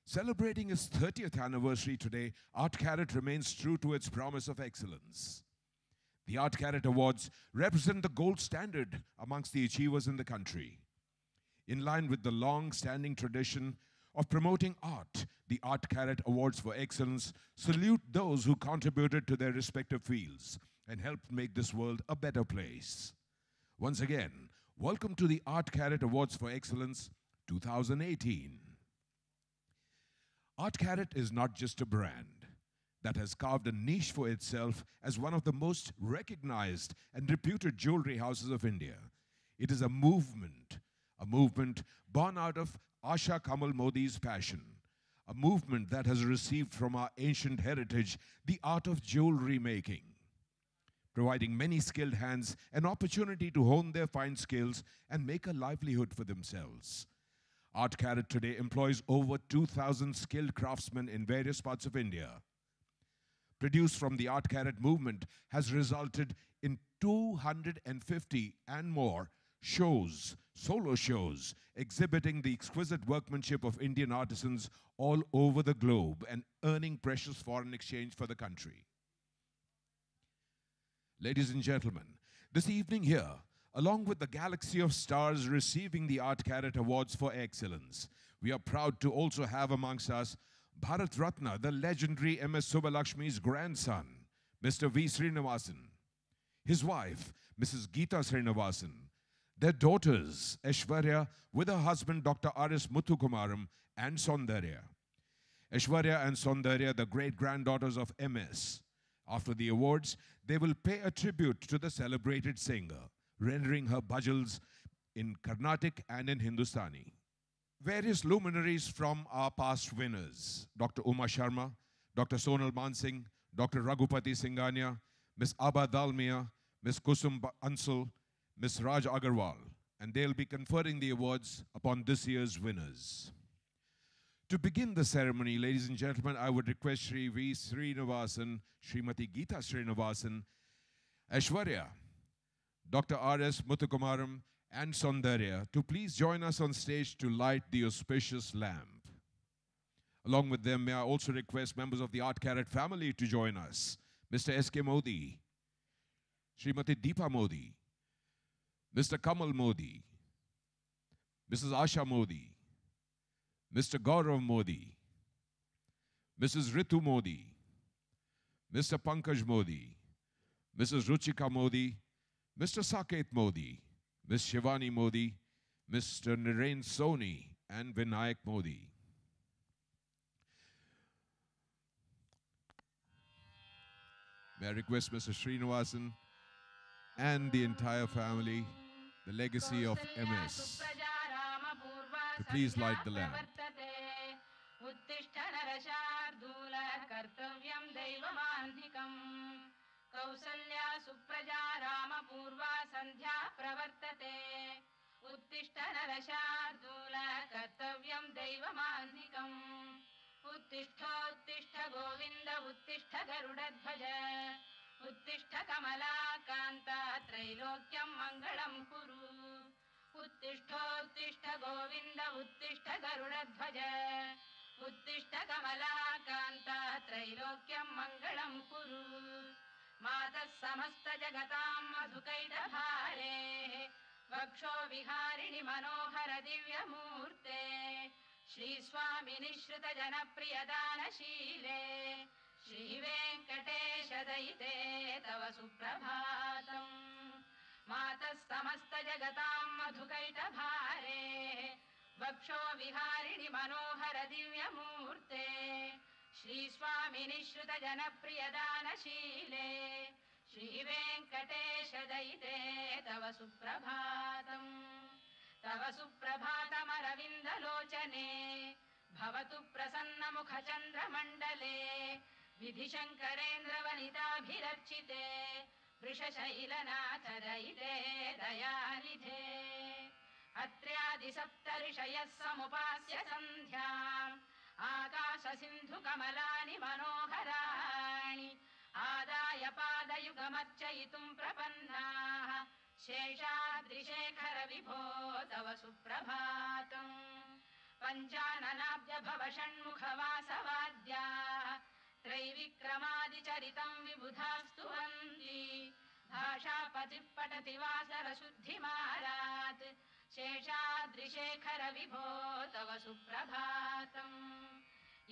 Celebrating its 30th anniversary today, Art Karat remains true to its promise of excellence. The Art Karat Awards represent the gold standard amongst the achievers in the country. In line with the long-standing tradition of promoting art, the Art Karat Awards for Excellence salute those who contributed to their respective fields and helped make this world a better place. Once again, welcome to the Art Karat Awards for Excellence 2018. Art Karat is not just a brand that has carved a niche for itself as one of the most recognized and reputed jewelry houses of India. It is a movement born out of Asha Kamal Modi's passion, a movement that has received from our ancient heritage the art of jewelry making, providing many skilled hands an opportunity to hone their fine skills and make a livelihood for themselves. Art Karat today employs over 2,000 skilled craftsmen in various parts of India. Produced from the Art Karat movement has resulted in 250 and more shows, solo shows, exhibiting the exquisite workmanship of Indian artisans all over the globe and earning precious foreign exchange for the country. Ladies and gentlemen, this evening here, along with the galaxy of stars receiving the Art Karat Awards for Excellence, we are proud to also have amongst us Bharat Ratna, the legendary MS Sabbalaxmi's grandson, Mr. V. Srinivasan, his wife, Mrs. Geeta Srinivasan, their daughters, Aishwarya, with her husband, Dr. R.S. Muthukumaram, and Saundarya. Aishwarya and Saundarya, the great-granddaughters of MS. After the awards, they will pay a tribute to the celebrated singer, rendering her bhajals in Carnatic and in Hindustani. Various luminaries from our past winners, Dr. Uma Sharma, Dr. Sonal Mansingh, Dr. Raghupati Singhania, Ms. Abha Dalmia, Ms. Kusum Ansal, Ms. Raj Agarwal, and they'll be conferring the awards upon this year's winners. To begin the ceremony, ladies and gentlemen, I would request Shri V. Srinivasan, Srimati Geeta Srinivasan, Aishwarya, Dr. R.S. Muthukumaram, and Saundarya to please join us on stage to light the auspicious lamp. Along with them, may I also request members of the Art Karat family to join us. Mr. S.K. Modi, Srimati Deepa Modi, Mr. Kamal Modi, Mrs. Asha Modi, Mr. Gaurav Modi, Mrs. Ritu Modi, Mr. Pankaj Modi, Mrs. Ruchika Modi, Mr. Saket Modi, Ms. Shivani Modi, Mr. Naren Soni, and Vinayak Modi. May I request Mr. Srinivasan and the entire family, the legacy of MS, to please light the lamp. Kausalya Supraja रामपूर्वा सन्ध्या प्रवर्तते उत्तिष्ठ नरशार्दूल कर्तव्यं दैवमान्निकम् उत्तिष्ठोत्तिष्ठ गोविन्द उत्तिष्ठ गरुडध्वज उत्तिष्ठ कमलाकान्ता त्रैलोक्यं मङ्गलं कुरु उत्तिष्ठोत्तिष्ठ गोविन्द उत्तिष्ठ गरुडध्वज उत्तिष्ठ कमलाकान्ता त्रैलोक्यं मङ्गलं कुरु मातः समस्त जगतां मधुकैटभारे वक्षो विहारिणि मनोहर दिव्यमूर्ते श्रीस्वामि निःश्रित जनप्रियदानशीले श्रीवेङ्कटेश दयिते तव सुप्रभातम् मातः समस्त जगतां मधुकैटभारे वक्षो विहारिणि मनोहर दिव्यमूर्ते श्रीस्वामि निःश्रित जनप्रियदानशीले श्रीवेङ्कटेश दयिते तव सुप्रभातम् तव सुप्रभातमरविन्दलोचने भवतु प्रसन्नमुखचन्द्रमण्डले विधिशङ्करेन्द्रवनिताभिरर्चिते वृषशैलनाथ दयिते दयानिधे अत्र्यादिसप्तऋषयः समुपास्य सन्ध्याम् आकाशसिन्धुकमलानि मनोहराणि आदाय पादयुगमर्चयितुं प्रपन्नाः शेषाद्रिशेखर विभो तव सुप्रभातम् पञ्चाननाब्ज भव षण्मुख विक्रमादिचरितं विबुधास्तुवन्ति भाषापतिः पठति वासरशुद्धिमारात् शेषाद्रिशेखर विभो तव सुप्रभातम्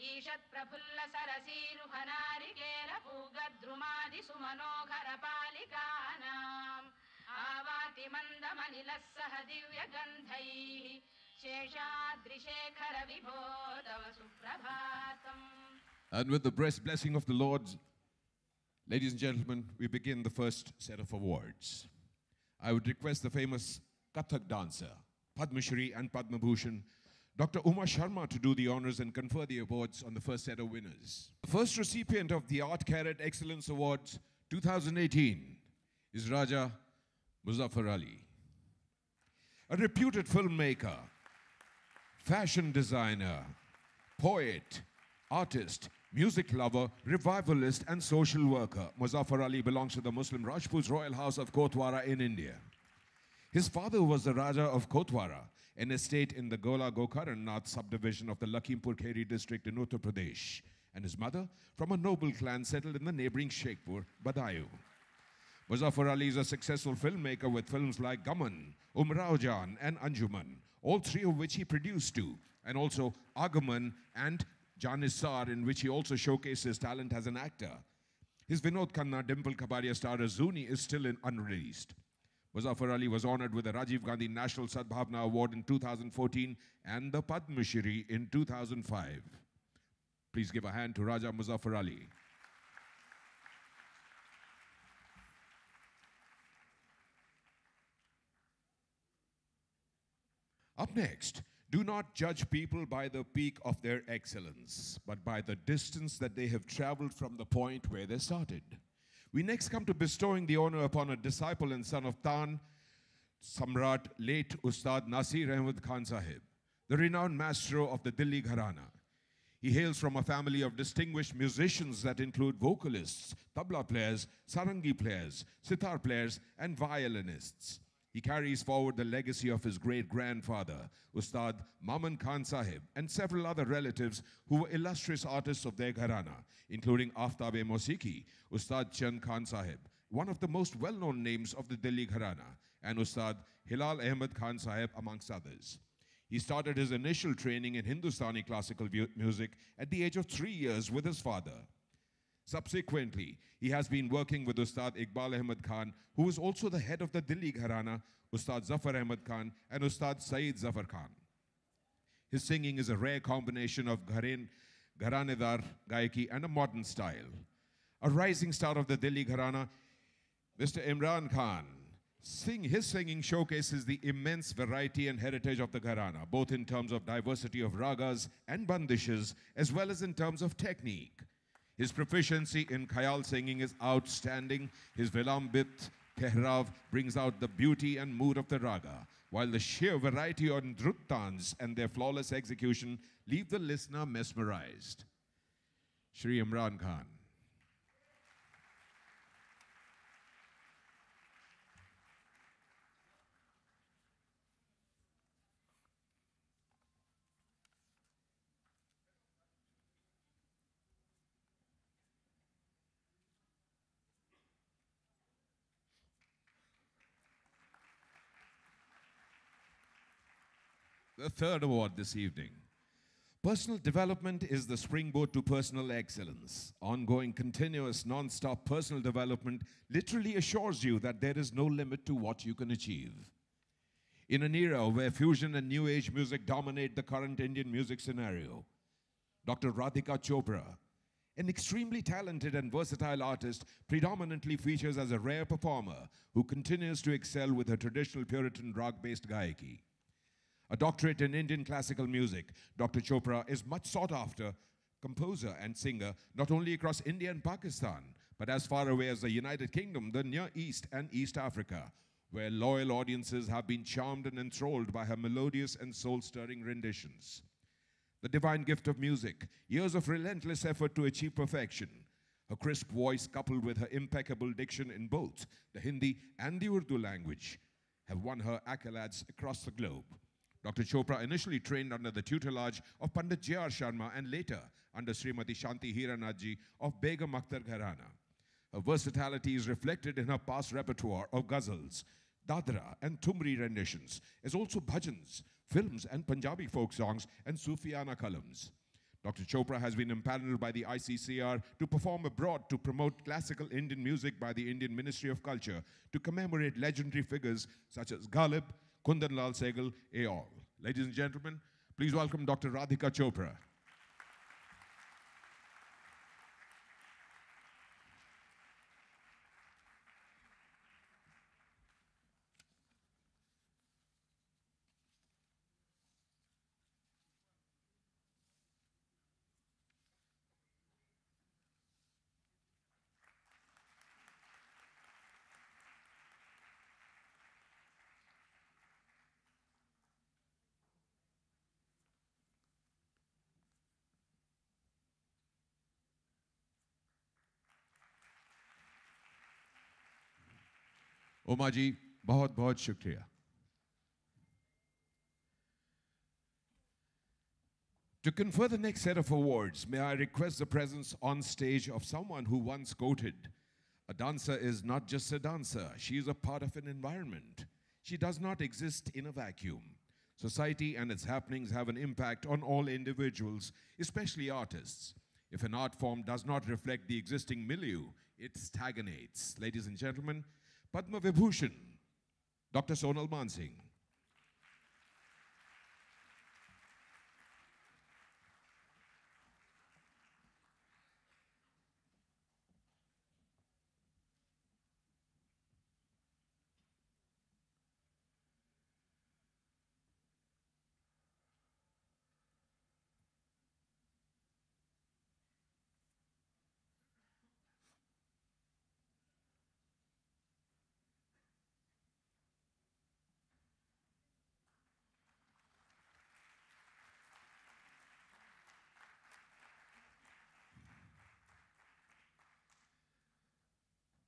ईषत् प्रफुल्ल सरसीरुहनारिकेल पूगद्रुमादि सुमनोहर पालिकानाम् आवाति मन्दमनिलः सह दिव्यगन्धैः शेषाद्रिशेखर विभो तव सुप्रभातम्. And with the blessing of the Lord, ladies and gentlemen, we begin the first set of awards. I would request the famous Kathak dancer, Padma Shri and Padma Bhushan, Dr. Uma Sharma, to do the honors and confer the awards on the first set of winners. The first recipient of the Art Karat Excellence Awards 2018 is Raja Muzaffar Ali. A reputed filmmaker, fashion designer, poet, artist, music lover, revivalist and social worker, Muzaffar Ali belongs to the Muslim Rajputs royal house of Kotwara in India. His father was the Raja of Kotwara, an estate in the Gola Gokaran Nath subdivision of the Lakhimpur Kheri district in Uttar Pradesh, and his mother from a noble clan settled in the neighboring Sheikhpur, Badayu. Muzaffar Ali is a successful filmmaker with films like Gaman, Umrao Jan and Anjuman, all three of which he produced too, and also Agaman and Janissar, in which he also showcased his talent as an actor. His Vinod Khanna Dimple Kabadia starrer Zuni is still unreleased. Muzaffar Ali was honored with the Rajiv Gandhi National Sadbhavna Award in 2014 and the Padma Shri in 2005. Please give a hand to Raja Muzaffar Ali. Up next, do not judge people by the peak of their excellence, but by the distance that they have traveled from the point where they started. We next come to bestowing the honor upon a disciple and son of Tan Samrat, late Ustad Nasir Ahmed Khan Sahib, the renowned maestro of the Delhi Gharana. He hails from a family of distinguished musicians that include vocalists, tabla players, sarangi players, sitar players, and violinists. He carries forward the legacy of his great-grandfather, Ustad Maman Khan Sahib, and several other relatives who were illustrious artists of their gharana, including Aftab-e Mosiki, Ustad Chand Khan Sahib, one of the most well-known names of the Delhi gharana, and Ustad Hilal Ahmed Khan Sahib, amongst others. He started his initial training in Hindustani classical music at the age of 3 years with his father. Subsequently, he has been working with Ustad Iqbal Ahmed Khan, who is also the head of the Delhi Gharana, Ustad Zafar Ahmed Khan, and Ustad Saeed Zafar Khan. His singing is a rare combination of Gharanedar Gaiki and a modern style. A rising star of the Delhi Gharana, Mr. Imran Khan, his singing showcases the immense variety and heritage of the Gharana, both in terms of diversity of ragas and bandishes, as well as in terms of technique. His proficiency in khayal singing is outstanding. His vilambit tehrav brings out the beauty and mood of the raga, while the sheer variety of nruttans and their flawless execution leave the listener mesmerized. Shri Imran Khan. The third award this evening. Personal development is the springboard to personal excellence. Ongoing, continuous, non-stop personal development literally assures you that there is no limit to what you can achieve. In an era where fusion and new age music dominate the current Indian music scenario, Dr. Radhika Chopra, an extremely talented and versatile artist, predominantly features as a rare performer who continues to excel with her traditional Puritan rag-based gaiki. A doctorate in Indian classical music, Dr. Chopra is much sought after composer and singer, not only across India and Pakistan, but as far away as the United Kingdom, the Near East and East Africa, where loyal audiences have been charmed and enthralled by her melodious and soul-stirring renditions. The divine gift of music, years of relentless effort to achieve perfection, her crisp voice coupled with her impeccable diction in both the Hindi and the Urdu language, have won her accolades across the globe. Dr. Chopra initially trained under the tutelage of Pandit J.R. Sharma and later under Srimati Shanti Hiranaji of Begum Akhtar Gharana. Her versatility is reflected in her past repertoire of ghazals, dadra and tumri renditions, as also bhajans, films and Punjabi folk songs and Sufiana columns. Dr. Chopra has been empaneled by the ICCR to perform abroad to promote classical Indian music by the Indian Ministry of Culture to commemorate legendary figures such as Ghalib, Kundan Lal Sehgal, al. Ladies and gentlemen, please welcome Dr. Radhika Chopra. Oma ji, बहुत बहुत शुक्रिया. To confer the next set of awards, may I request the presence on stage of someone who once quoted, "A dancer is not just a dancer, she is a part of an environment. She does not exist in a vacuum. Society and its happenings have an impact on all individuals, especially artists. If an art form does not reflect the existing milieu, it stagnates." Ladies and gentlemen, Padma Vibhushan, Dr. Sonal Mansingh.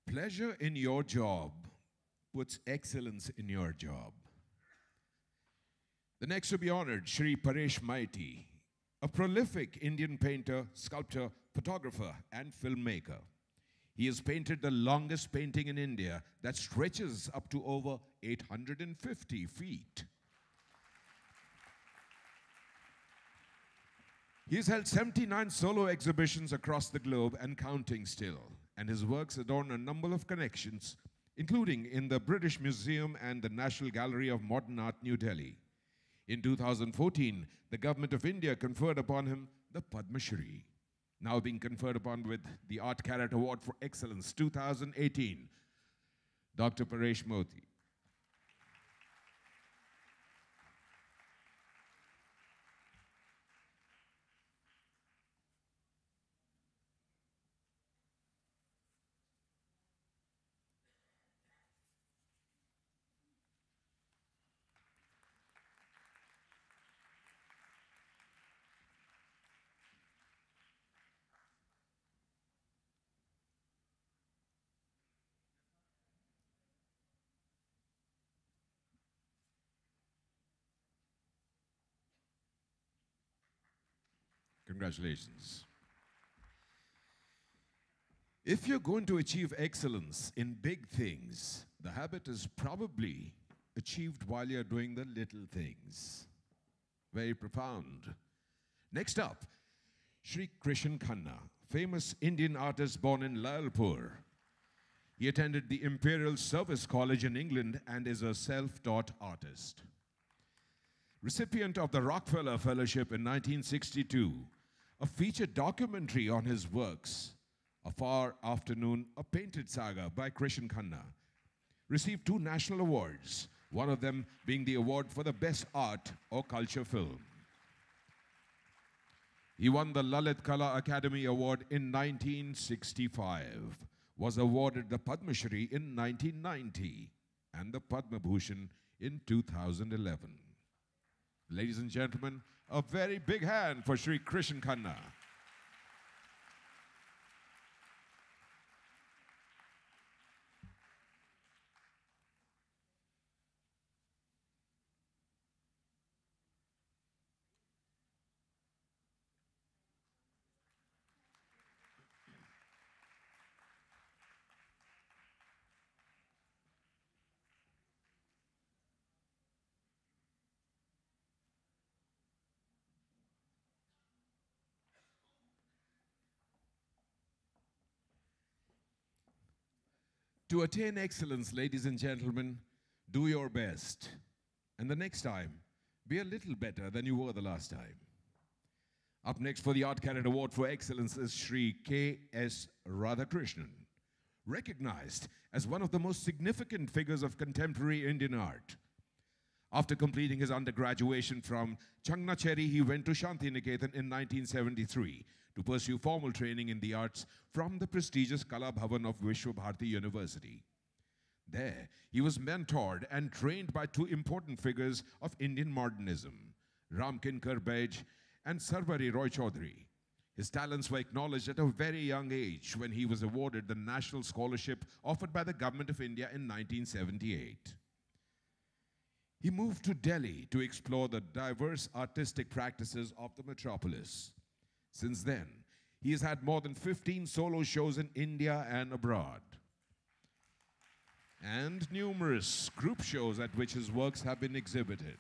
Pleasure in your job puts excellence in your job. The next to be honored, Shri Paresh Maity, a prolific Indian painter, sculptor, photographer, and filmmaker. He has painted the longest painting in India that stretches up to over 850 feet. He has held 79 solo exhibitions across the globe and counting still, and his works adorn a number of connections, including in the British Museum and the National Gallery of Modern Art, New Delhi. In 2014, the Government of India conferred upon him the Padma Shri, now being conferred upon with the Art Karat Award for Excellence 2018, Dr. Paresh Maity. Congratulations. If you're going to achieve excellence in big things, the habit is probably achieved while you're doing the little things. Very profound. Next up, Shri Khanna, famous Indian artist born in Lalpur. He attended the Imperial Service College in England and is a self-taught artist. Recipient of the Rockefeller Fellowship in 1962, a featured documentary on his works, A Far Afternoon, A Painted Saga by Khanna, received 2 national awards, one of them being the award for the best art or culture film. He won the Lalit Kala Academy Award in 1965, was awarded the Padma Shri in 1990, and the Padma Bhushan in 2011. Ladies and gentlemen, a very big hand for Shri Khanna. To attain excellence, ladies and gentlemen, do your best. And the next time, be a little better than you were the last time. Up next for the Art Karat Award for Excellence is Shri Ks Radhakrishnan, recognized as one of the most significant figures of contemporary Indian art. After completing his undergraduation from Changnacherry, he went to Shantiniketan in 1973 to pursue formal training in the arts from the prestigious Kala Bhavan of Vishwa Bharati University. There, he was mentored and trained by two important figures of Indian modernism, Ramkinkar Baij and Sarvari Roy Chaudhary. His talents were acknowledged at a very young age when he was awarded the National Scholarship offered by the Government of India in 1978. He moved to Delhi to explore the diverse artistic practices of the metropolis. Since then, he has had more than 15 solo shows in India and abroad, and numerous group shows at which his works have been exhibited.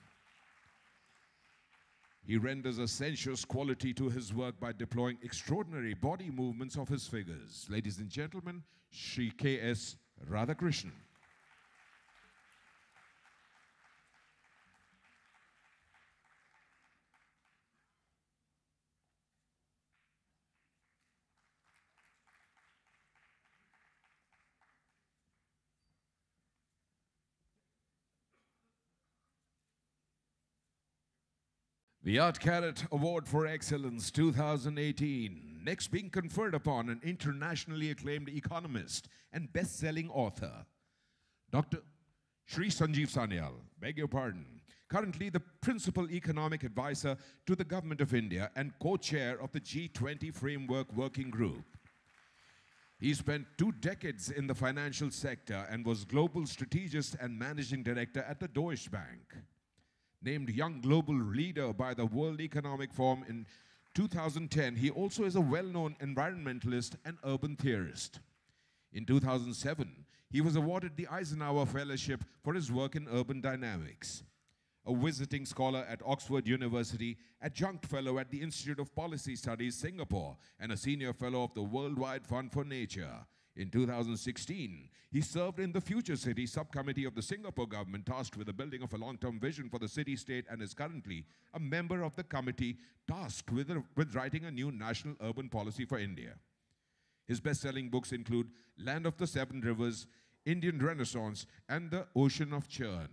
He renders a sensuous quality to his work by deploying extraordinary body movements of his figures. Ladies and gentlemen, Shri Ks Radhakrishnan. The Art Karat Award for Excellence 2018, next being conferred upon an internationally acclaimed economist and best-selling author, Dr. Shri Sanjeev Sanyal, beg your pardon, currently the Principal Economic Advisor to the Government of India and co-chair of the G20 Framework Working Group. He spent 2 decades in the financial sector and was Global Strategist and Managing Director at the Deutsche Bank. Named Young Global Leader by the World Economic Forum in 2010, he also is a well-known environmentalist and urban theorist. In 2007, he was awarded the Eisenhower Fellowship for his work in urban dynamics. A visiting scholar at Oxford University, adjunct fellow at the Institute of Policy Studies, Singapore, and a senior fellow of the Worldwide Fund for Nature. In 2016, he served in the Future City subcommittee of the Singapore government tasked with the building of a long-term vision for the city-state and is currently a member of the committee tasked with writing a new national urban policy for India. His best-selling books include Land of the Seven Rivers, Indian Renaissance, and The Ocean of Churn.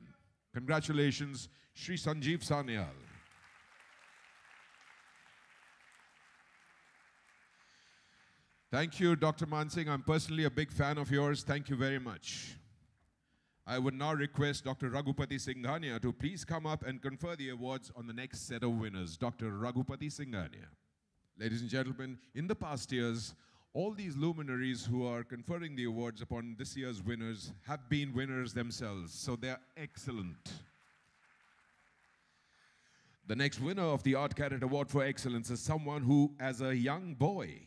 Congratulations, Shri Sanjeev Sanyal. Thank you, Dr. Mansingh. I'm personally a big fan of yours. Thank you very much. I would now request Dr. Raghupati Singhania to please come up and confer the awards on the next set of winners. Dr. Raghupati Singhania. Ladies and gentlemen, in the past years, all these luminaries who are conferring the awards upon this year's winners have been winners themselves, so they're excellent. The next winner of the Art Karat Award for Excellence is someone who, as a young boy,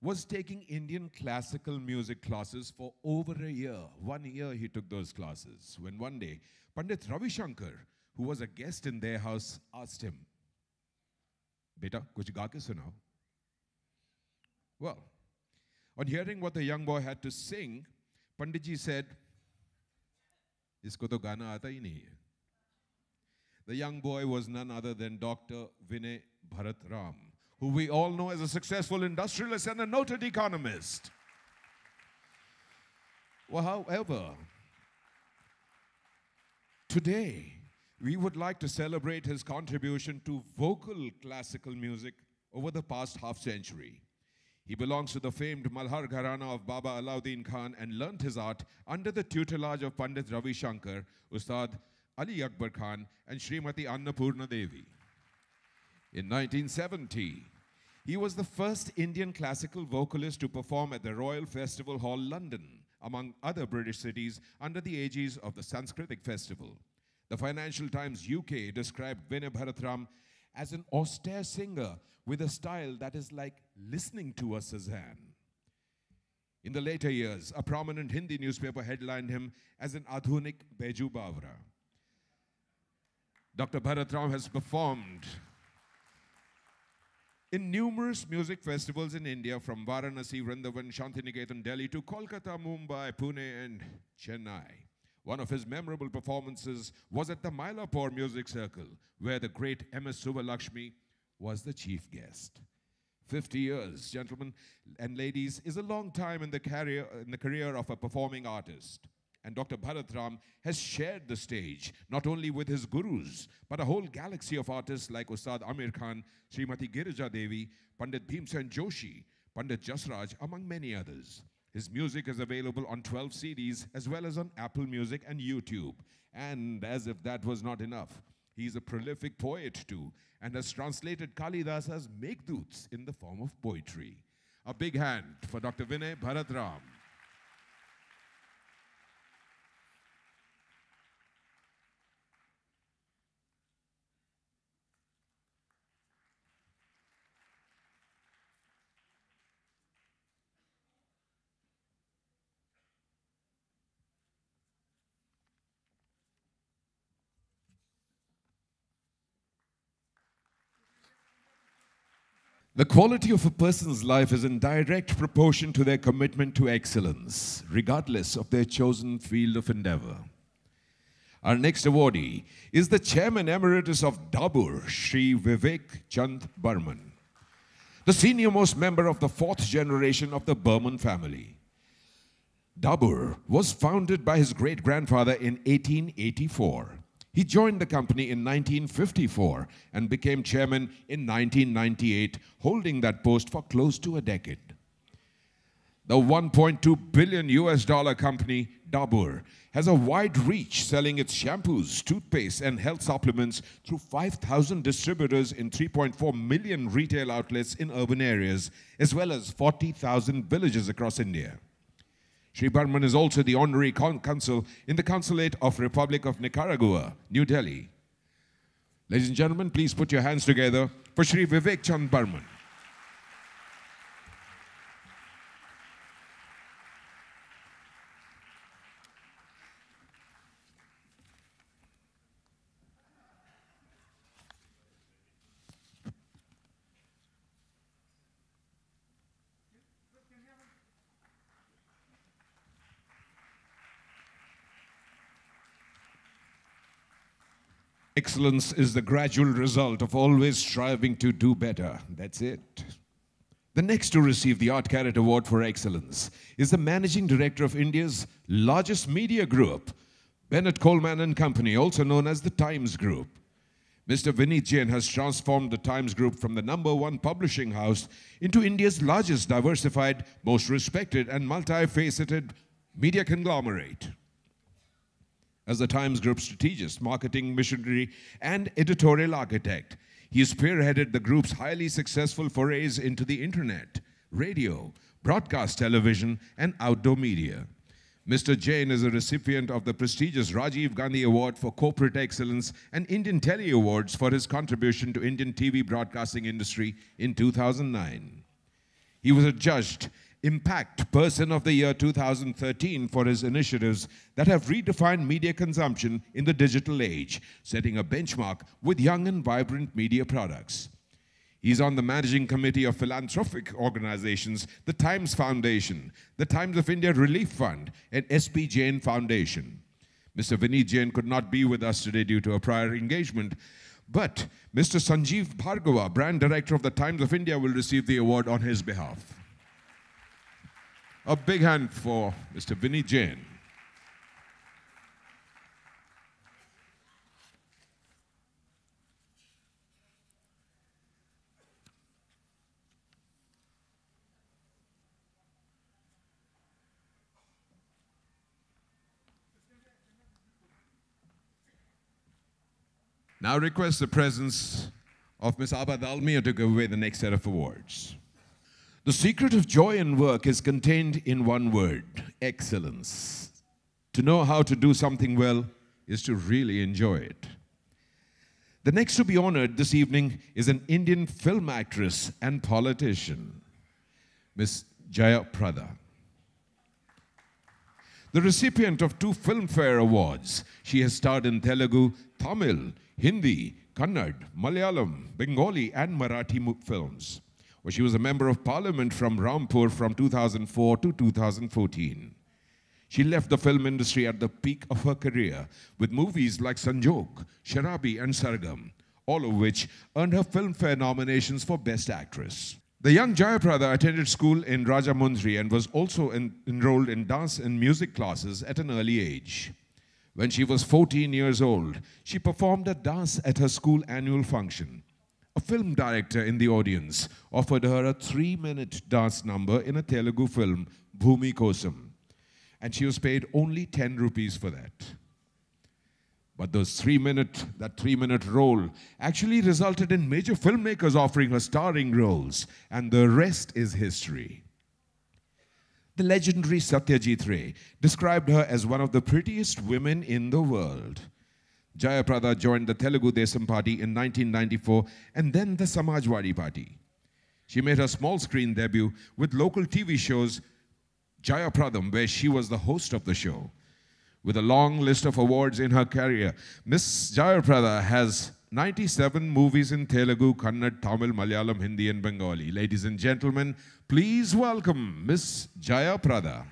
was taking Indian classical music classes for over a year. 1 year he took those classes, when one day, Pandit Ravi Shankar, who was a guest in their house, asked him, "Beta, kuch ga ke sunao?" Well, on hearing what the young boy had to sing, Panditji said, "Isko to gana aata hi nahi hai." The young boy was none other than Dr. Vinay Bharat Ram, who we all know as a successful industrialist and a noted economist. Well, however, today we would like to celebrate his contribution to vocal classical music over the past half-century. He belongs to the famed Malhar Gharana of Baba Alauddin Khan and learnt his art under the tutelage of Pandit Ravi Shankar, Ustad Ali Akbar Khan, and Srimati Annapurna Devi. In 1970, he was the first Indian classical vocalist to perform at the Royal Festival Hall, London, among other British cities, under the aegis of the Sanskritic Festival. The Financial Times UK described Vinay Bharatram as an austere singer with a style that is like listening to a Cezanne. In the later years, a prominent Hindi newspaper headlined him as an Adhunik Beju Bavra. Dr. Bharatram has performed In numerous music festivals in India, from Varanasi, Vrindavan, Shantiniketan, Delhi to Kolkata, Mumbai, Pune and Chennai. One of his memorable performances was at the Mylapore Music Circle, where the great MS Sabbalaxmi was the chief guest. 50 years, gentlemen and ladies, is a long time in the career of a performing artist. And Dr. Bharat Ram has shared the stage, not only with his gurus, but a whole galaxy of artists like Ustad Amir Khan, Srimati Girija Devi, Pandit Bhimsen Joshi, Pandit Jasraj, among many others. His music is available on 12 CDs, as well as on Apple Music and YouTube. And as if that was not enough, he's a prolific poet too, and has translated Kalidasa's Meghdoots in the form of poetry. A big hand for Dr. Vinay Bharat Ram. The quality of a person's life is in direct proportion to their commitment to excellence, regardless of their chosen field of endeavor. Our next awardee is the Chairman Emeritus of Dabur, Shri Vivek Chand Burman, the senior-most member of the fourth generation of the Burman family. Dabur was founded by his great-grandfather in 1884. He joined the company in 1954 and became chairman in 1998, holding that post for close to a decade. The $1.2 billion company, Dabur, has a wide reach, selling its shampoos, toothpaste, and health supplements through 5,000 distributors in 3.4 million retail outlets in urban areas, as well as 40,000 villages across India. Shri Burman is also the honorary consul in the Consulate of Republic of Nicaragua, New Delhi. Ladies and gentlemen, please put your hands together for Shri Vivek Chand Burman. Excellence is the gradual result of always striving to do better. That's it. The next to receive the Art Karat Award for Excellence is the Managing Director of India's largest media group, Bennett Coleman and Company, also known as the Times Group. Mr. Vineet Jain has transformed the Times Group from the #1 publishing house into India's largest diversified, most respected and multifaceted media conglomerate. As the Times Group strategist, marketing missionary, and editorial architect, he has spearheaded the group's highly successful forays into the internet, radio, broadcast television, and outdoor media. Mr. Jain is a recipient of the prestigious Rajiv Gandhi Award for Corporate Excellence and Indian Telly Awards for his contribution to Indian TV broadcasting industry in 2009. He was adjudged Impact Person of the Year 2013 for his initiatives that have redefined media consumption in the digital age, setting a benchmark with young and vibrant media products. He's on the managing committee of philanthropic organizations, the Times Foundation, the Times of India Relief Fund, and S.P. Jain Foundation. Mr. Vineet Jain could not be with us today due to a prior engagement, but Mr. Sanjeev Bhargava, Brand Director of the Times of India, will receive the award on his behalf. A big hand for Mr. Vineet Jain. Now request the presence of Ms. Abha Dalmia to give away the next set of awards. The secret of joy in work is contained in one word: excellence. To know how to do something well is to really enjoy it. The next to be honored this evening is an Indian film actress and politician, Ms. Jaya Prada. The recipient of 2 Filmfare Awards, she has starred in Telugu, Tamil, Hindi, Kannada, Malayalam, Bengali and Marathi films. Well, she was a member of parliament from Rampur from 2004 to 2014. She left the film industry at the peak of her career with movies like Sanjog, Sharabi and Sargam, all of which earned her Filmfare nominations for Best Actress. The young Jaya Prada attended school in Rajamundry and was also enrolled in dance and music classes at an early age. When she was 14 years old, she performed a dance at her school annual function. A film director in the audience offered her a 3-minute dance number in a Telugu film, Bhumi Kosam, and she was paid only 10 rupees for that. But that 3-minute role actually resulted in major filmmakers offering her starring roles, and the rest is history. The legendary Satyajit Ray described her as one of the prettiest women in the world. Jaya Prada joined the Telugu Desam Party in 1994 and then the Samajwadi Party. She made her small screen debut with local TV shows Jaya Pradam, where she was the host of the show. With a long list of awards in her career, Miss Jaya Prada has 97 movies in Telugu, Kannada, Tamil, Malayalam, Hindi and Bengali. Ladies and gentlemen, please welcome Miss Jaya Prada.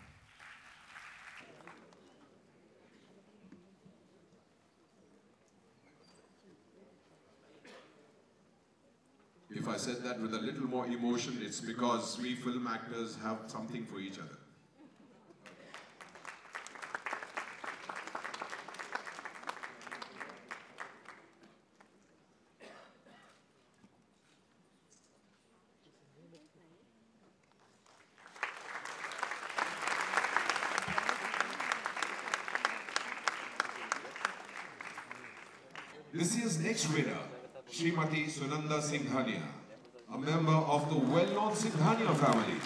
If I said that with a little more emotion, it's because we film actors have something for each other. This year's next winner, Srimati Sunanda Singhania, a member of the well-known Singhania family.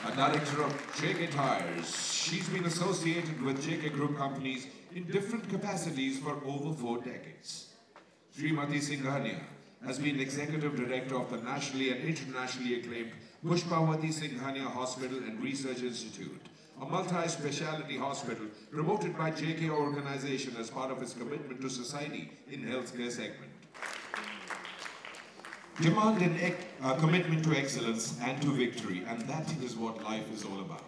A director of JK Tires, she's been associated with JK Group companies in different capacities for over 4 decades. Srimati Singhania has been executive director of the nationally and internationally acclaimed Pushpawati Singhania Hospital and Research Institute, a multi-speciality hospital promoted by JK organization as part of its commitment to society in healthcare segment. Demand and commitment to excellence and to victory, and that is what life is all about.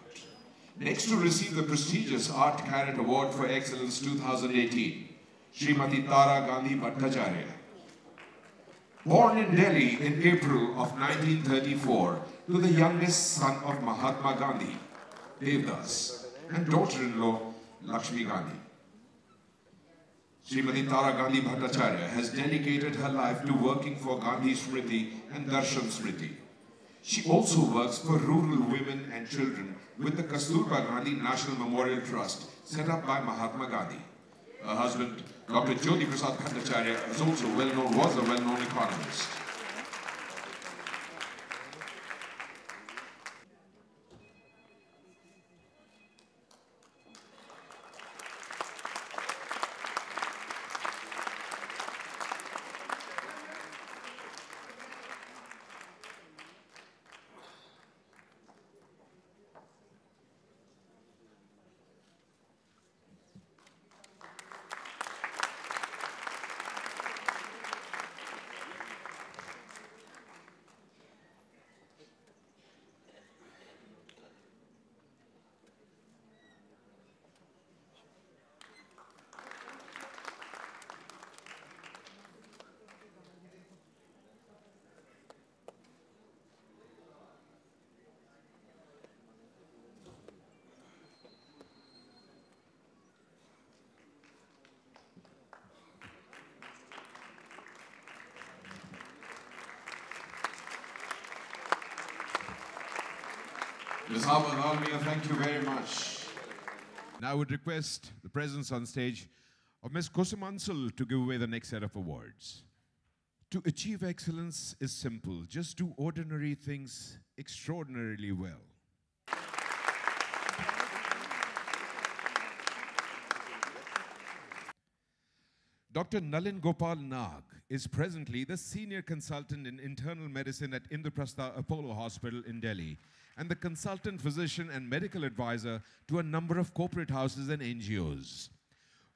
Next to receive the prestigious Art Karat Award for Excellence 2018, Srimati Tara Gandhi Bhattacharya. Born in Delhi in April of 1934 to the youngest son of Mahatma Gandhi, Devdas, and daughter-in-law Lakshmi Gandhi. Srimati Tara Gandhi Bhattacharya has dedicated her life to working for Gandhi Smriti and Darshan Smriti. She also works for rural women and children with the Kasturba Gandhi National Memorial Trust set up by Mahatma Gandhi. Her husband, Dr. Jyoti Prasad Bhattacharya, was a well-known economist. Ms. Almia, thank you very much. Now I would request the presence on stage of Ms. Kosumansul to give away the next set of awards. To achieve excellence is simple. Just do ordinary things extraordinarily well. Dr. Nalin Gopal Nag is presently the senior consultant in internal medicine at Indraprastha Apollo Hospital in Delhi and the consultant physician and medical advisor to a number of corporate houses and NGOs.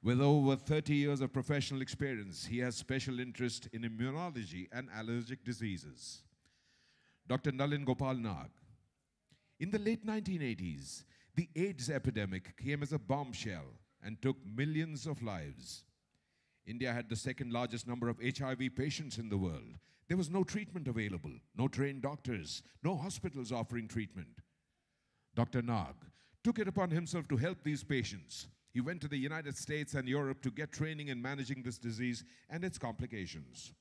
With over 30 years of professional experience, he has special interest in immunology and allergic diseases. Dr. Nalin Gopal Nag. In the late 1980s, the AIDS epidemic came as a bombshell and took millions of lives. India had the second largest number of HIV patients in the world. There was no treatment available, no trained doctors, no hospitals offering treatment. Dr. Nag took it upon himself to help these patients. He went to the United States and Europe to get training in managing this disease and its complications.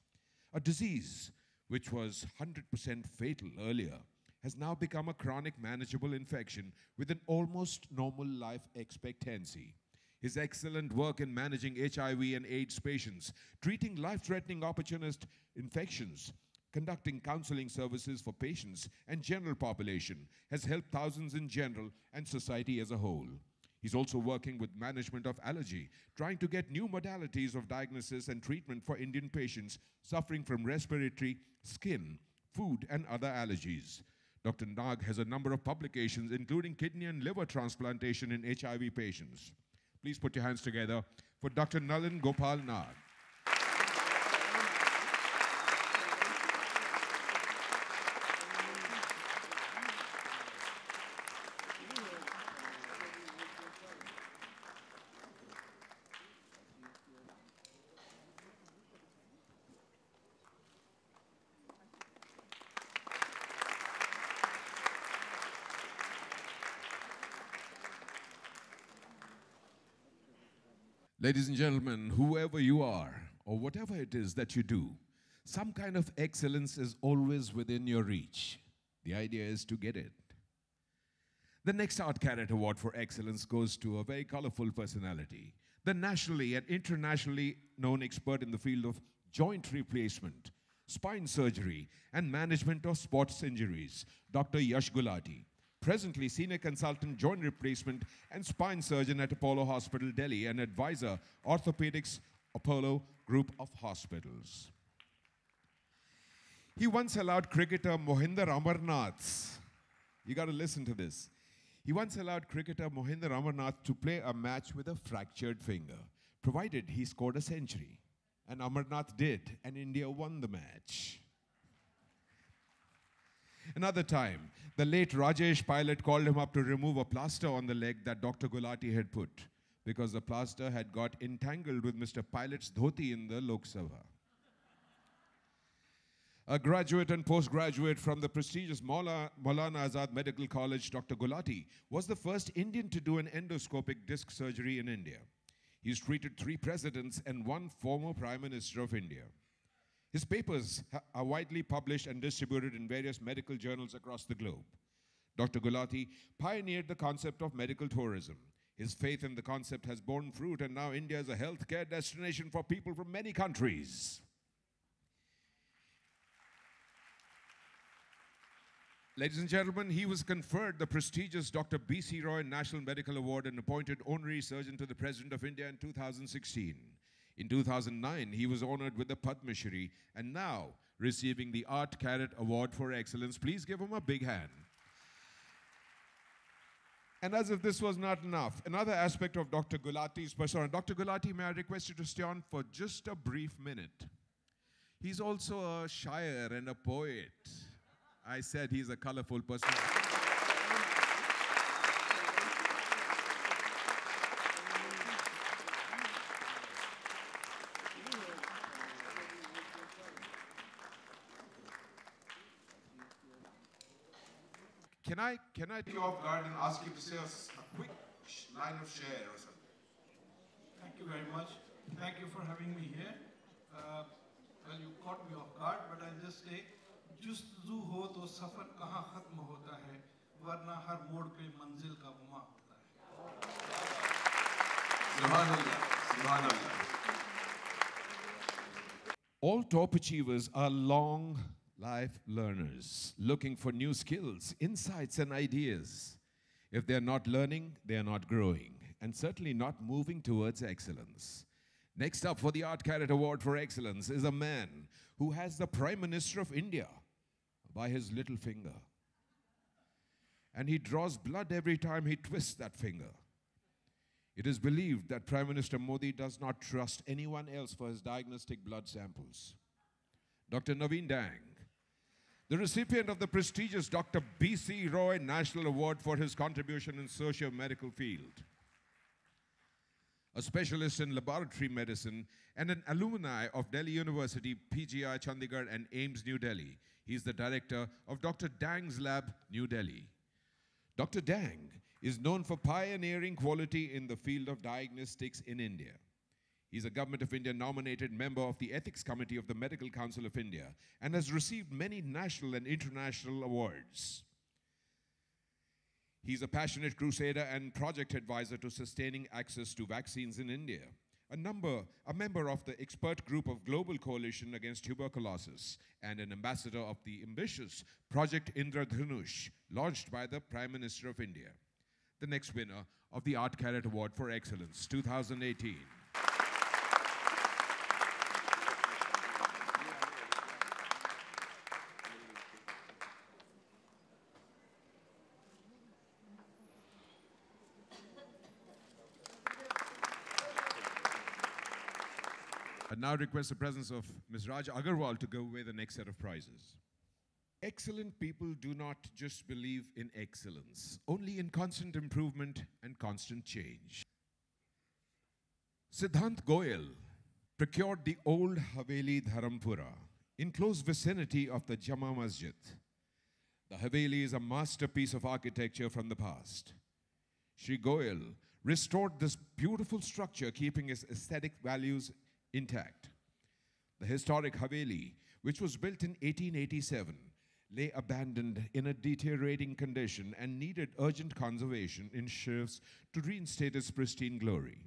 A disease which was 100% fatal earlier has now become a chronic manageable infection with an almost normal life expectancy. His excellent work in managing HIV and AIDS patients, treating life-threatening opportunist infections, conducting counseling services for patients and general population has helped thousands in general and society as a whole. He's also working with management of allergy, trying to get new modalities of diagnosis and treatment for Indian patients suffering from respiratory, skin, food, and other allergies. Dr. Nag has a number of publications, including kidney and liver transplantation in HIV patients. Please put your hands together for Dr. Nalin Gopal Nag. Ladies and gentlemen, whoever you are, or whatever it is that you do, some kind of excellence is always within your reach. The idea is to get it. The next Art Karat Award for Excellence goes to a very colorful personality, the nationally and internationally known expert in the field of joint replacement, spine surgery, and management of sports injuries, Dr. Yash Gulati. Presently senior consultant joint replacement and spine surgeon at Apollo Hospital, Delhi, and advisor orthopedics Apollo Group of Hospitals. He once allowed cricketer Mohinder Amarnath, you got to listen to this. He once allowed cricketer Mohinder Amarnath to play a match with a fractured finger, provided he scored a century. And Amarnath did, and India won the match. Another time, the late Rajesh pilot called him up to remove a plaster on the leg that Dr. Gulati had put because the plaster had got entangled with Mr. Pilot's dhoti in the Lok Sabha. A graduate and postgraduate from the prestigious Maulana Azad Medical College, Dr. Gulati was the first Indian to do an endoscopic disc surgery in India. He's treated 3 presidents and 1 former Prime Minister of India. His papers are widely published and distributed in various medical journals across the globe. Dr. Gulati pioneered the concept of medical tourism. His faith in the concept has borne fruit, and now India is a healthcare destination for people from many countries. Ladies and gentlemen, he was conferred the prestigious Dr. B.C. Roy National Medical Award and appointed honorary surgeon to the President of India in 2016. In 2009, he was honored with the Padma Shri and now receiving the Art Karat Award for Excellence. Please give him a big hand. And as if this was not enough, another aspect of Dr. Gulati's persona. Dr. Gulati, may I request you to stay on for just a brief minute? He's also a shair and a poet. I said he's a colorful person. Can I take you off guard and ask you to say a quick line of share or something? Thank you very much. Thank you for having me here. Well, you caught me off guard, but I'll just say, जुस्तजू हो तो सफर कहाँ खत्म होता है, वरना हर मोड़ पे मंजिल का गुमा होता है. Subhanallah, Subhanallah. All top achievers are long life learners, looking for new skills, insights, and ideas. If they are not learning, they are not growing, and certainly not moving towards excellence. Next up for the Art Karat Award for Excellence is a man who has the Prime Minister of India by his little finger. And he draws blood every time he twists that finger. It is believed that Prime Minister Modi does not trust anyone else for his diagnostic blood samples. Dr. Naveen Dang, the recipient of the prestigious Dr. B.C. Roy National Award for his contribution in socio-medical field. A specialist in laboratory medicine and an alumni of Delhi University, PGI Chandigarh and AIIMS New Delhi. He is the director of Dr. Dang's Lab, New Delhi. Dr. Dang is known for pioneering quality in the field of diagnostics in India. He is a Government of India nominated member of the Ethics Committee of the Medical Council of India and has received many national and international awards. He is a passionate crusader and project advisor to sustaining access to vaccines in India. A member of the expert group of Global Coalition Against Tuberculosis and an ambassador of the ambitious Project Indradhanush launched by the Prime Minister of India. The next winner of the Art Karat Award for Excellence 2018. I now request the presence of Ms. Raj Agarwal to go away the next set of prizes. Excellent people do not just believe in excellence, only in constant improvement and constant change. Siddhant Goyal procured the old Haveli Dharampura in close vicinity of the Jama Masjid. The Haveli is a masterpiece of architecture from the past. Shri Goyal restored this beautiful structure, keeping its aesthetic values intact. The historic Haveli, which was built in 1887, lay abandoned in a deteriorating condition and needed urgent conservation in shifts to reinstate its pristine glory.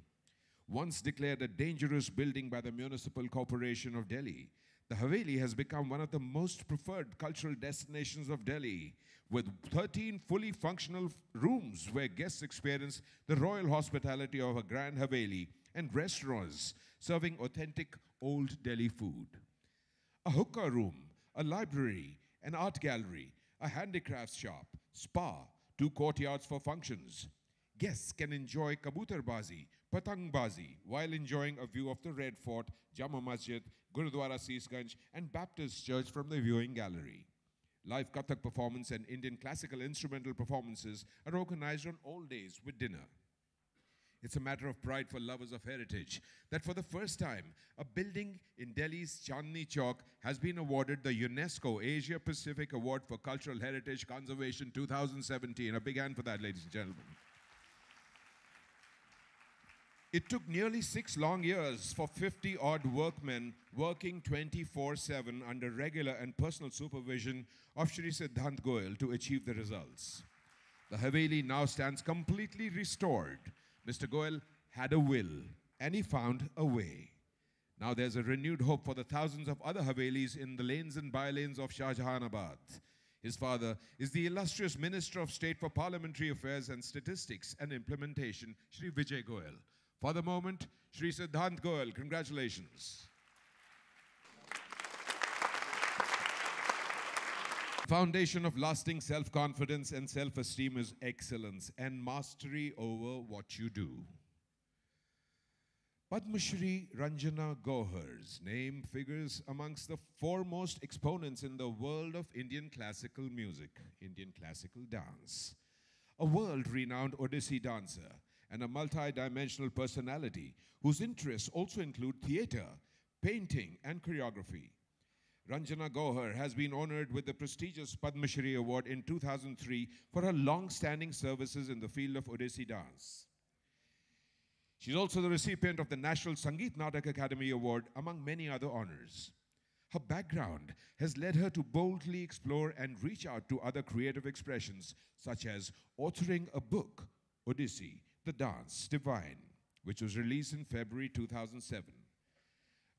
Once declared a dangerous building by the Municipal Corporation of Delhi, the Haveli has become one of the most preferred cultural destinations of Delhi, with 13 fully functional rooms where guests experience the royal hospitality of a grand Haveli and restaurants serving authentic old Delhi food. A hookah room, a library, an art gallery, a handicrafts shop, spa, 2 courtyards for functions. Guests can enjoy kabutarbazi, patangbazi, while enjoying a view of the Red Fort, Jama Masjid, Gurudwara Seesganj, and Baptist Church from the viewing gallery. Live Kathak performance and Indian classical instrumental performances are organized on all days with dinner. It's a matter of pride for lovers of heritage that for the first time, a building in Delhi's Chandni Chowk has been awarded the UNESCO Asia Pacific Award for Cultural Heritage Conservation 2017. A big hand for that, ladies and gentlemen. It took nearly 6 long years for 50-odd workmen working 24/7 under regular and personal supervision of Shri Siddhant Goyal to achieve the results. The Haveli now stands completely restored. Mr. Goyal had a will, and he found a way. Now there's a renewed hope for the thousands of other Havelis in the lanes and bylanes of Shahjahanabad. His father is the illustrious Minister of State for Parliamentary Affairs and Statistics and Implementation, Shri Vijay Goyal. For the moment, Shri Siddhant Goyal, congratulations. Foundation of lasting self-confidence and self-esteem is excellence and mastery over what you do. Padma Shri Ranjana Gohar's name figures amongst the foremost exponents in the world of Indian classical music, Indian classical dance. A world-renowned Odissi dancer and a multi-dimensional personality whose interests also include theatre, painting, and choreography. Ranjana Gohar has been honored with the prestigious Padma Shri Award in 2003 for her long-standing services in the field of Odissi dance. She's also the recipient of the National Sangeet Natak Academy Award, among many other honors. Her background has led her to boldly explore and reach out to other creative expressions, such as authoring a book, Odissi, The Dance Divine, which was released in February 2007.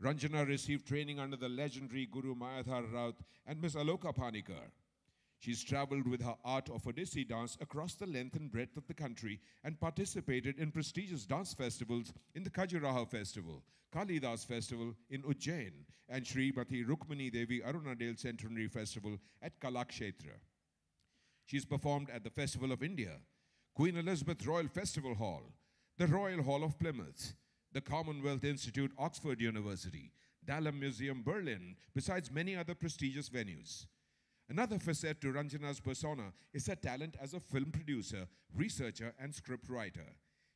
Ranjana received training under the legendary Guru Mayadhar Raut and Ms. Aloka Panikar. She's traveled with her art of Odissi dance across the length and breadth of the country and participated in prestigious dance festivals in the Khajuraho Festival, Kalidas Festival in Ujjain, and Srimati Rukmani Devi Arunadale Centenary Festival at Kalakshetra. She's performed at the Festival of India, Queen Elizabeth Royal Festival Hall, the Royal Hall of Plymouth, the Commonwealth Institute, Oxford University, Dahlem Museum, Berlin, besides many other prestigious venues. Another facet to Ranjana's persona is her talent as a film producer, researcher, and scriptwriter.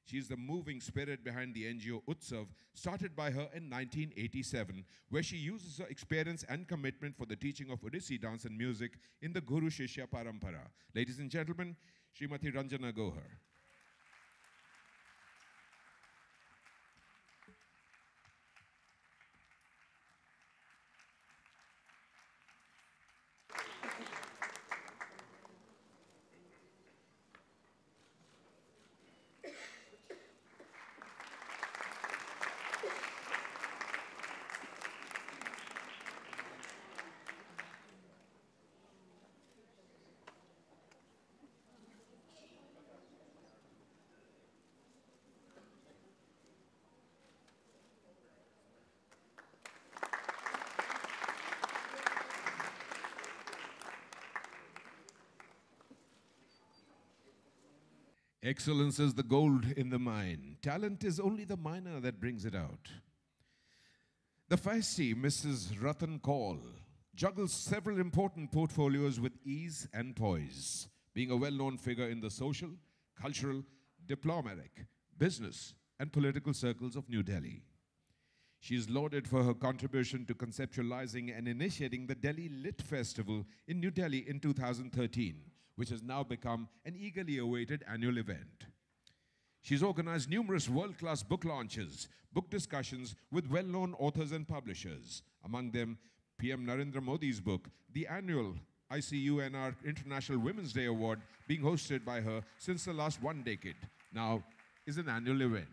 She is the moving spirit behind the NGO Utsav, started by her in 1987, where she uses her experience and commitment for the teaching of Odissi dance and music in the Guru Shishya Parampara. Ladies and gentlemen, Srimati Ranjana Gohar. Excellence is the gold in the mine. Talent is only the miner that brings it out. The feisty Mrs. Ratan Kaul juggles several important portfolios with ease and poise, being a well-known figure in the social, cultural, diplomatic, business, and political circles of New Delhi. She is lauded for her contribution to conceptualizing and initiating the Delhi Lit Festival in New Delhi in 2013, which has now become an eagerly awaited annual event. She's organized numerous world-class book launches, book discussions with well-known authors and publishers, among them PM Narendra Modi's book, the annual ICUNR International Women's Day Award, being hosted by her since the last 1 decade, now is an annual event.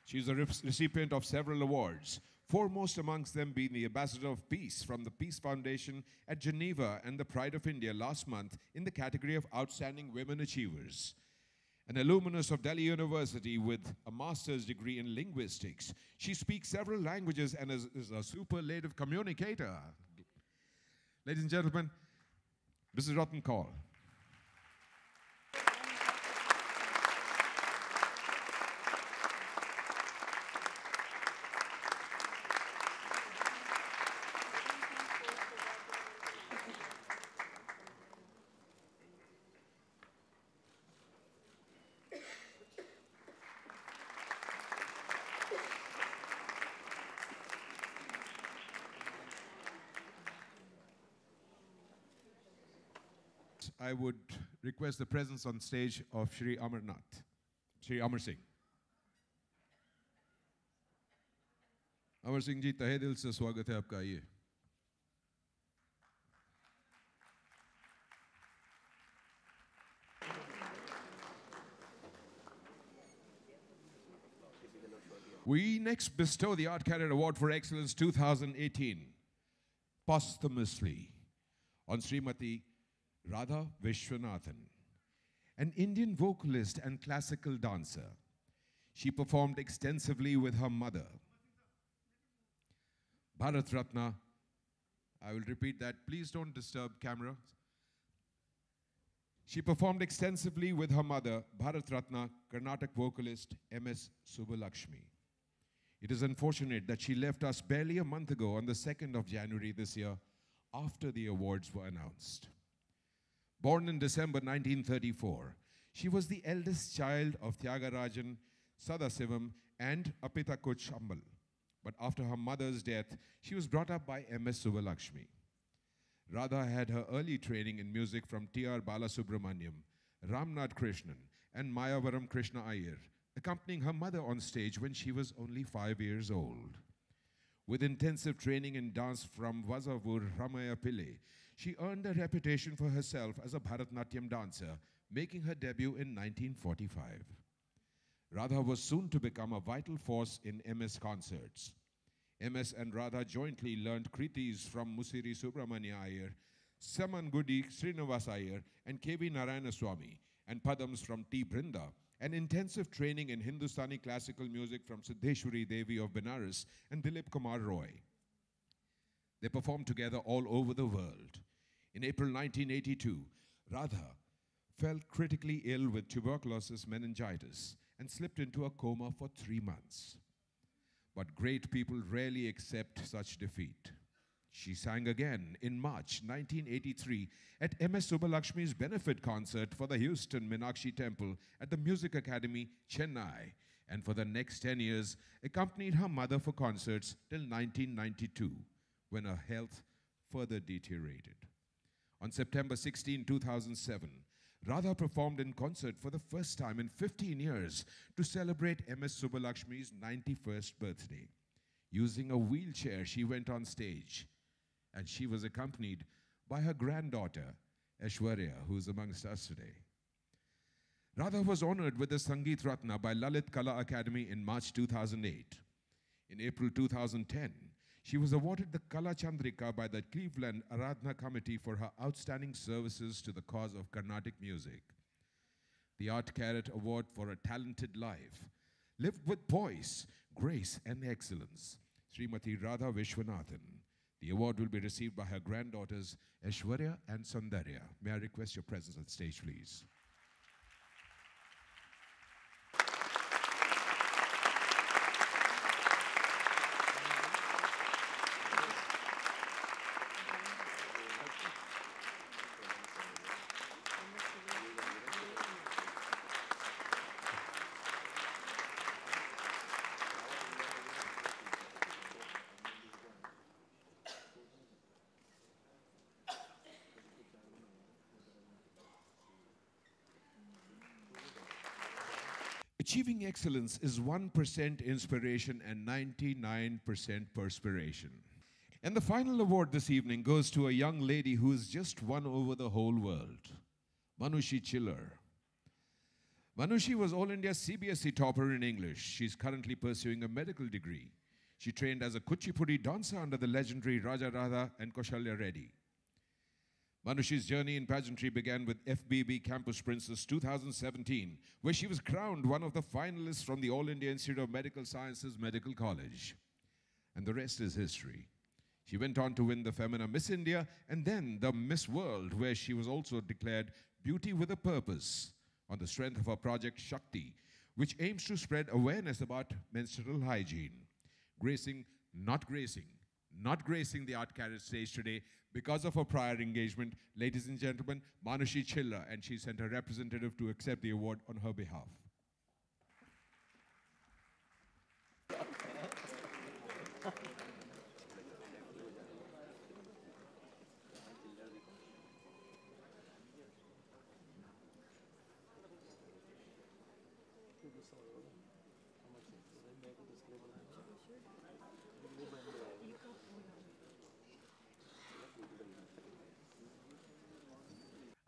She's a recipient of several awards, foremost amongst them being the Ambassador of Peace from the Peace Foundation at Geneva and the Pride of India last month in the category of Outstanding Women Achievers. An alumnus of Delhi University with a master's degree in linguistics, she speaks several languages and is a superlative communicator. Ladies and gentlemen, Mrs. Ratan Kaul. I would request the presence on stage of Shri Amarnath, Shri Amar Singh. Amar Singh ji, tahe dil se swagat hai aapka, आइए. We next bestow the Art Karat Award for Excellence 2018, posthumously, on Srimati Radha Vishwanathan, an Indian vocalist and classical dancer. She performed extensively with her mother, Bharat Ratna. I will repeat that. Please don't disturb camera. She performed extensively with her mother, Bharat Ratna, Carnatic vocalist MS Sabbalaxmi. It is unfortunate that she left us barely a month ago on the 2nd of January this year, after the awards were announced. Born in December 1934, she was the eldest child of Tyagarajan Sadasivam and Apita Kochambal. But after her mother's death, she was brought up by MS Sabbalaxmi. Radha had her early training in music from T.R. Balasubramaniam, Ramnath Krishnan, and Mayavaram Krishna Iyer, accompanying her mother on stage when she was only 5 years old. With intensive training in dance from Vazavur Ramaya Pillai, she earned a reputation for herself as a Bharatnatyam dancer, making her debut in 1945. Radha was soon to become a vital force in MS concerts. MS and Radha jointly learned kritis from Musiri Subramania Iyer, Samangudi Srinivas Iyer, and K.V. Narayanaswamy, and padams from T. Brinda, and intensive training in Hindustani classical music from Siddheshwari Devi of Benares and Dilip Kumar Roy. They performed together all over the world. In April 1982, Radha fell critically ill with tuberculosis meningitis and slipped into a coma for 3 months. But great people rarely accept such defeat. She sang again in March 1983 at MS Sabbalaxmi's benefit concert for the Houston Meenakshi Temple at the Music Academy, Chennai, and for the next 10 years accompanied her mother for concerts till 1992, when her health further deteriorated. On September 16, 2007, Radha performed in concert for the first time in 15 years to celebrate MS Sabbalaxmi's 91st birthday. Using a wheelchair, she went on stage, and she was accompanied by her granddaughter, Aishwarya, who is amongst us today. Radha was honored with the Sangeet Ratna by Lalit Kala Academy in March 2008. In April 2010, she was awarded the Kala Chandrika by the Cleveland Aradhana Committee for her outstanding services to the cause of Carnatic music. The Art Karat Award for a Talented Life lived with poise, grace, and excellence. Srimati Radha Vishwanathan. The award will be received by her granddaughters, Aishwarya and Sandarya. May I request your presence on stage, please? Achieving excellence is 1% inspiration and 99% perspiration. And the final award this evening goes to a young lady who has just won over the whole world, Manushi Chiller. Manushi was All India CBSE topper in English. She's currently pursuing a medical degree. She trained as a Kuchipudi dancer under the legendary Raja Radha and Kaushalya Reddy. Manushi's journey in pageantry began with FBB Campus Princess 2017, where she was crowned one of the finalists from the All India Institute of Medical Sciences Medical College. And the rest is history. She went on to win the Femina Miss India and then the Miss World, where she was also declared Beauty with a Purpose on the strength of her project Shakti, which aims to spread awareness about menstrual hygiene. Not gracing the Art Karat stage today because of her prior engagement, ladies and gentlemen, Manushi Chiller, and she sent a representative to accept the award on her behalf.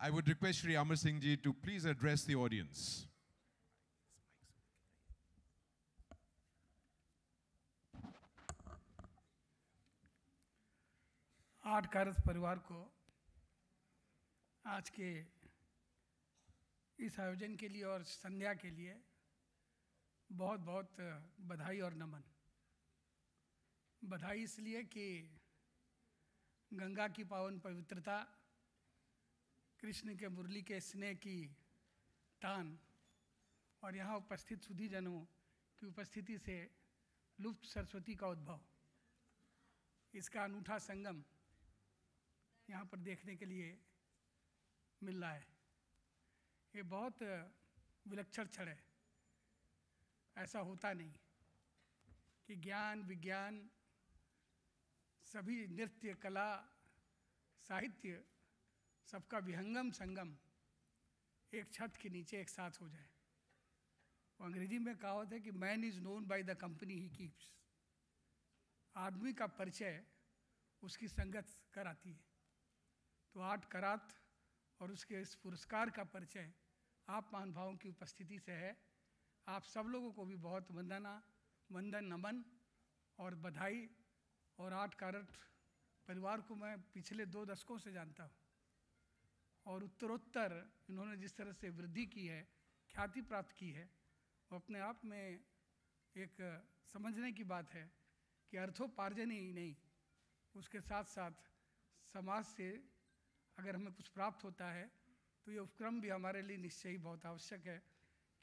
I would request Shri Amar Singh ji to please address the audience. Art कारत परिवार को आज के इस आयोजन के लिए और संध्या के लिए बहुत बहुत बधाई और नमन। बधाई इसलिए कि गंगा की पावन पवित्रता, कृष्ण के मुरली के स्नेह की तान और यहाँ उपस्थित सुधीजनों की उपस्थिति से लुप्त सरस्वती का उद्भव, इसका अनूठा संगम यहाँ पर देखने के लिए मिल रहा है। ये बहुत विलक्षण क्षण है। ऐसा होता नहीं कि ज्ञान विज्ञान सभी नृत्य कला साहित्य सबका विहंगम संगम एक छत के नीचे एक साथ हो जाए। वो अंग्रेजी में कहावत है कि man is known by the company he keeps. आदमी का परिचय उसकी संगत कराती है। तो आर्ट करात और उसके इस पुरस्कार का परिचय आप महानुभावों की उपस्थिति से है। आप सब लोगों को भी बहुत वंदन नमन और बधाई। और आर्ट कारट परिवार को मैं पिछले 2 दशकों से जानता हूँ और उत्तरोत्तर इन्होंने जिस तरह से वृद्धि की है, ख्याति प्राप्त की है, वो अपने आप में एक समझने की बात है कि अर्थोपार्जन ही नहीं, उसके साथ साथ समाज से अगर हमें कुछ प्राप्त होता है तो ये उपक्रम भी हमारे लिए निश्चय ही बहुत आवश्यक है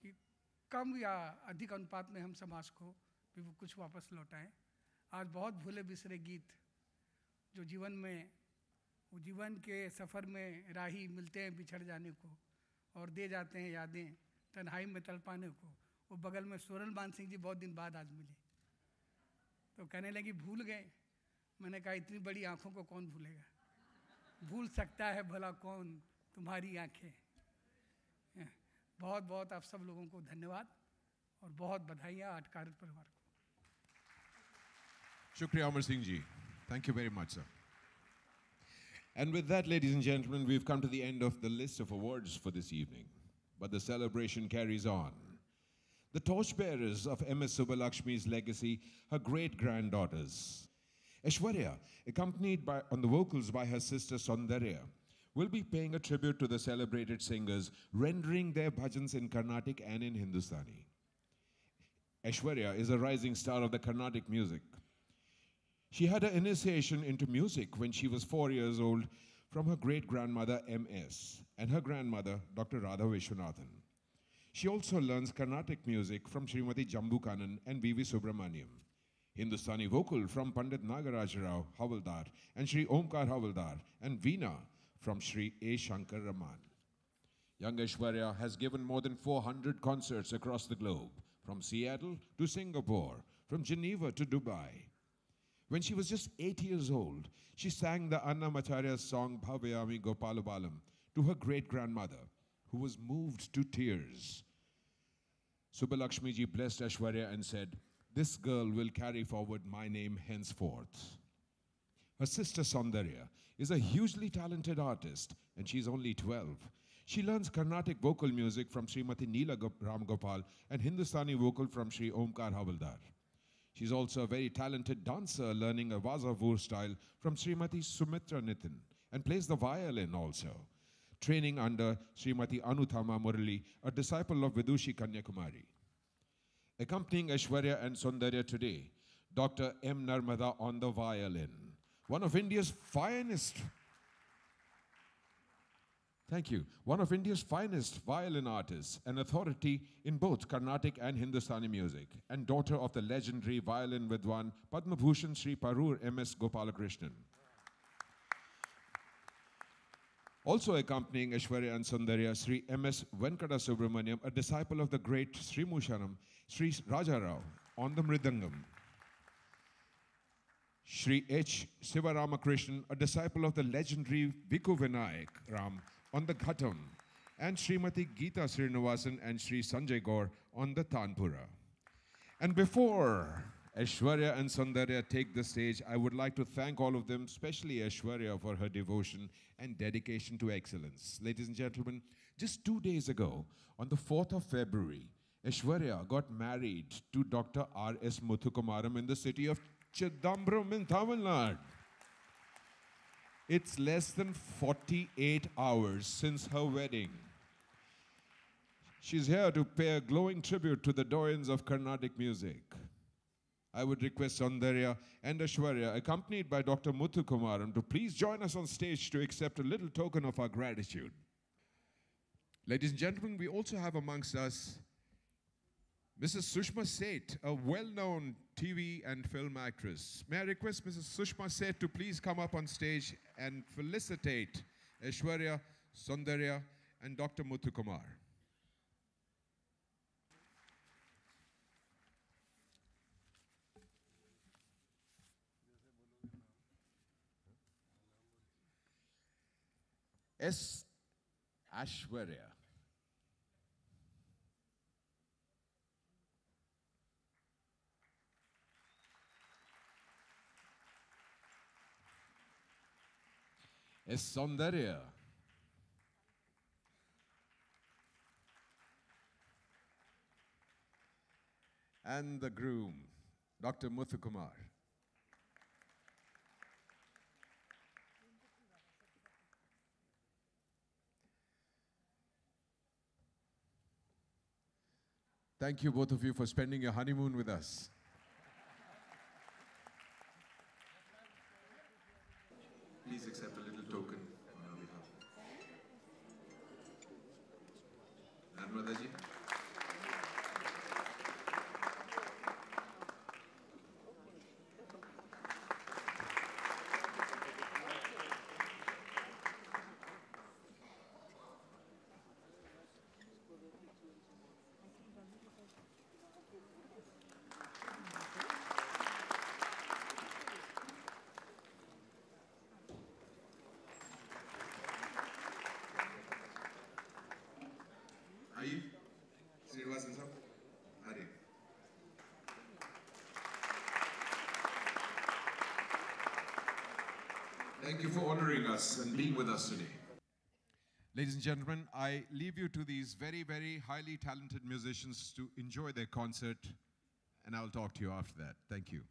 कि कम या अधिक अनुपात में हम समाज को भी वो कुछ वापस लौटाएं। आज बहुत भूले बिसरे गीत जो जीवन में, वो जीवन के सफ़र में राही मिलते हैं बिछड़ जाने को और दे जाते हैं यादें तन्हाई में तड़पाने को। वो बगल में सोरन मान सिंह जी बहुत दिन बाद आज मिले, तो कहने लगी भूल गए। मैंने कहा इतनी बड़ी आँखों को कौन भूलेगा, भूल सकता है भला कौन तुम्हारी आँखें। बहुत बहुत आप सब लोगों को धन्यवाद और बहुत बधाइयाँ आर्ट कारत परिवार को। Shukriya Amar Singh ji. Thank you very much, sir. And with that, ladies and gentlemen, we've come to the end of the list of awards for this evening. But the celebration carries on. The torchbearers of MS Sabbalaxmi's legacy, her great-granddaughters. Aishwarya, accompanied on the vocals by her sister Saundarya, will be paying a tribute to the celebrated singers, rendering their bhajans in Carnatic and in Hindustani. Aishwarya is a rising star of the Carnatic music. She had her initiation into music when she was 4 years old from her great-grandmother MS and her grandmother Dr. Radha Vishwanathan. She also learns Carnatic music from Srimati Jambu Kanan and V.V. Subramaniam. Hindustani vocal from Pandit Nagaraj Rao Havaldar and Shri Omkar Havaldar, and Veena from Shri A. Shankar Raman. Young Aishwarya has given more than 400 concerts across the globe, from Seattle to Singapore, from Geneva to Dubai. When she was just 8 years old, she sang the Annamacharya's song Bhavayami Gopalabalam to her great-grandmother, who was moved to tears. Subbalaxmi ji blessed Aishwarya and said, "This girl will carry forward my name henceforth." Her sister Saundarya is a hugely talented artist, and she's only 12. She learns Carnatic vocal music from Srimati Neela Ram Gopal and Hindustani vocal from Shri Omkar Havaldar. She's also a very talented dancer, learning a Vazavur style from Srimati Sumitra Nitin, and plays the violin also, training under Srimati Anuthama Murali, a disciple of Vidushi Kanyakumari. Accompanying Aishwarya and Saundarya today, Dr. M. Narmada on the violin, one of India's finest violin artists, an authority in both Carnatic and Hindustani music, and daughter of the legendary violin Vidwan Padma Bhushan Shri Parur MS Gopalakrishnan. Also accompanying Aishwarya and Saundarya, Sri MS Venkata Subramaniam, a disciple of the great Sri Mushanam, Sri Raja Rao on the mridangam. Shri H. Sivaramakrishnan, a disciple of the legendary Viku Vinayak Ram on the ghatam, and Srimati Geeta Srinivasan and Shri Sanjay Gaur on the tanpura. And before Aishwarya and Saundarya take the stage, I would like to thank all of them, especially Aishwarya, for her devotion and dedication to excellence. Ladies and gentlemen, just 2 days ago, on the 4th of February, Aishwarya got married to Dr. R.S. Muthukumaram in the city of Chidambaram in Tamil Nadu. It's less than 48 hours since her wedding. She's here to pay a glowing tribute to the doyens of Carnatic music. I would request Saundarya and Aishwarya, accompanied by Dr. Muthukumaram, to please join us on stage to accept a little token of our gratitude. Ladies and gentlemen, we also have amongst us Mrs. Sushma Seth, a well-known TV and film actress. May I request Mrs. Sushma Seth to please come up on stage and felicitate Aishwarya, Saundarya, and Dr. Muthukumar. S. Aishwarya. S. Saundarya. And the groom, Dr. Muthukumar. Thank you, both of you, for spending your honeymoon with us. Please accept a little token on your behalf. Narmada ji. Thank you for honoring us and being with us today. Ladies and gentlemen, I leave you to these very, very highly talented musicians to enjoy their concert, and I'll talk to you after that. Thank you.